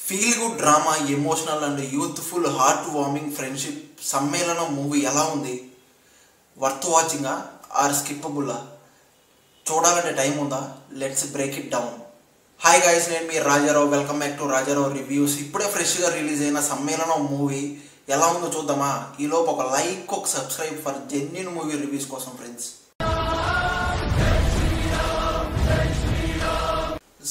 Feel good drama, emotional and youthful heart warming friendship సమ్మేళనం movie ఎలా ఉంది? Worth వాచింగా ఆర్ స్కిప్పబుల్లా? చూడాలంటే టైం ఉందా? Let's break it down. Hi guys, నేను మీ Rajarao. Welcome back to Rajarao reviews. ఇప్పుడే ఫ్రెష్గా రిలీజ్ అయిన సమ్మేళనం మూవీ ఎలా ఉందో చూద్దామా? ఈలోపు ఒక లైక్, ఒక subscribe for genuine movie reviews కోసం ఫ్రెండ్స్.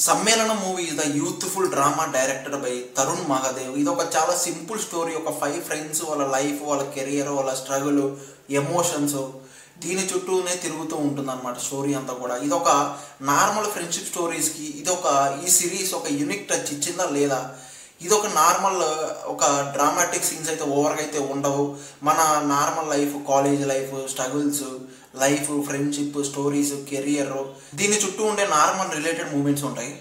సమ్మేళనం movie is the youthful drama directed by Tarun Mahadev. ఇది ఒక చాలా సింపుల్ స్టోరీ. ఒక 5 ఫ్రెండ్స్, వాళ్ళ లైఫ్, వాళ్ళ కెరియర్, వాళ్ళ స్ట్రగుల్, ఎమోషన్స్, దీని చుట్టూనే తిరుగుతూ ఉంటుంది అన్నమాట స్టోరీ అంతా కూడా. ఇది ఒక నార్మల్ ఫ్రెండ్షిప్ స్టోరీస్కి ఈ సిరీస్ ఒక యూనిక్ టచ్ ఇచ్చిందా లేదా? ఇది ఒక నార్మల్ ఒక డ్రామాటిక్ సీన్స్ అయితే ఓవర్గా అయితే ఉండవు. మన normal life, college life, struggles, life, friendship, stories, career, దీని చుట్టూ ఉండే నార్మల్ రిలేటెడ్ మూమెంట్స్ ఉంటాయి.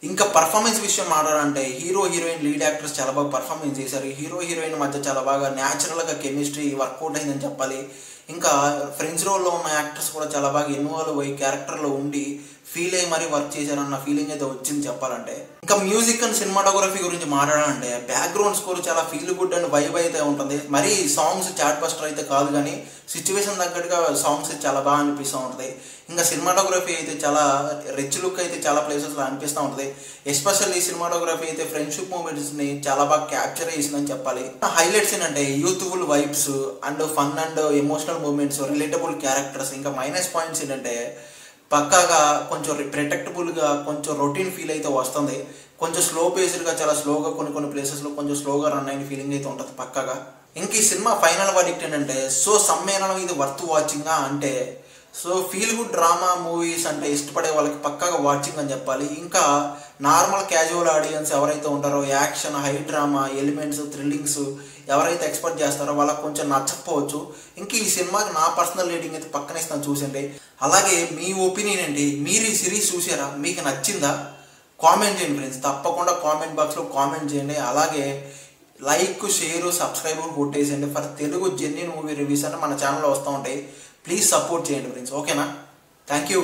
ఇంకా పర్ఫార్మెన్స్ విషయం మాట్లాడాలంటే హీరో హీరోయిన్ లీడ్ యాక్టర్స్ చాలా బాగా పర్ఫార్మెన్స్ చేశారు. హీరో హీరోయిన్ మధ్య చాలా బాగా న్యాచురల్గా కెమిస్ట్రీ వర్కౌట్ అయిందని చెప్పాలి. ఇంకా ఫ్రెండ్స్ రోల్లో ఉన్న యాక్టర్స్ కూడా చాలా బాగా ఇన్వాల్వ్ అయ్యి క్యారెక్టర్లో ఉండి ఫీల్ అయ్యి మరీ వర్క్ చేశారన్న ఫీలింగ్ అయితే వచ్చింది చెప్పాలంటే. ఇంకా మ్యూజిక్ అండ్ సినిమాటోగ్రఫీ గురించి మాట్లాడాలంటే బ్యాక్గ్రౌండ్ స్కోర్ చాలా ఫీల్ గుడ్ అండ్ వైబ్ అయితే ఉంటుంది. మరీ సాంగ్స్ చాట్ బస్టర్ అయితే కాదు, కానీ సిచ్యువేషన్ తగ్గట్టుగా సాంగ్స్ చాలా బాగా అనిపిస్తూ ఉంటుంది. ఇంకా సినిమాటోగ్రఫీ అయితే చాలా రిచ్ లుక్ అయితే చాలా ప్లేసెస్లో అనిపిస్తూ ఉంటుంది. ఎస్పెషల్లీ సినిమాటోగ్రఫీ అయితే ఫ్రెండ్షిప్ మూమెంట్స్ని చాలా బాగా క్యాప్చర్ చేసిందని చెప్పాలి. హైలైట్స్ ఏంటంటే youthful vibes and fun and emotional moments, relatable characters. ఇంకా మైనస్ పాయింట్స్ ఏంటంటే పక్కాగా కొంచెం ప్రెడిక్టబుల్గా కొంచెం రొటీన్ ఫీల్ అయితే వస్తుంది. కొంచెం స్లో పేస్డ్గా, చాలా స్లోగా కొన్ని ప్లేసెస్లో కొంచెం స్లోగా రన్ అయిన ఫీలింగ్ అయితే ఉంటుంది పక్కాగా. ఇంక ఈ సినిమా ఫైనల్ వర్డిక్ట్ ఏంటంటే సమ్మేళనం ఇది వర్త్ వాచింగా అంటే ఫీల్ గుడ్ డ్రామా మూవీస్ అంటే ఇష్టపడే వాళ్ళకి పక్కాగా వాచింగ్ అని చెప్పాలి. ఇంకా నార్మల్ క్యాజువల్ ఆడియన్స్ ఎవరైతే ఉంటారో, action, high drama elements, thrillings ఎవరైతే ఎక్స్పెక్ట్ చేస్తారో వాళ్ళకి కొంచెం నచ్చకపోవచ్చు. ఇంక ఈ సినిమాకి నా పర్సనల్ రేటింగ్ అయితే పక్కన ఇస్తాను, చూసండి. అలాగే మీ ఒపీనియన్ ఏంటి? మీరు ఈ సిరీస్ చూసారా? మీకు నచ్చిందా? కామెంట్ చేయండి ఫ్రెండ్స్. తప్పకుండా కామెంట్ బాక్స్లో కామెంట్ చేయండి. అలాగే లైక్, షేర్, సబ్స్క్రైబ్ కొట్టేసేయండి for Telugu genuine movie reviews అని మన ఛానల్లో వస్తూ ఉంటాయి. ప్లీజ్ సపోర్ట్ చేయండి ఫ్రెండ్స్, ఓకేనా? Thank you.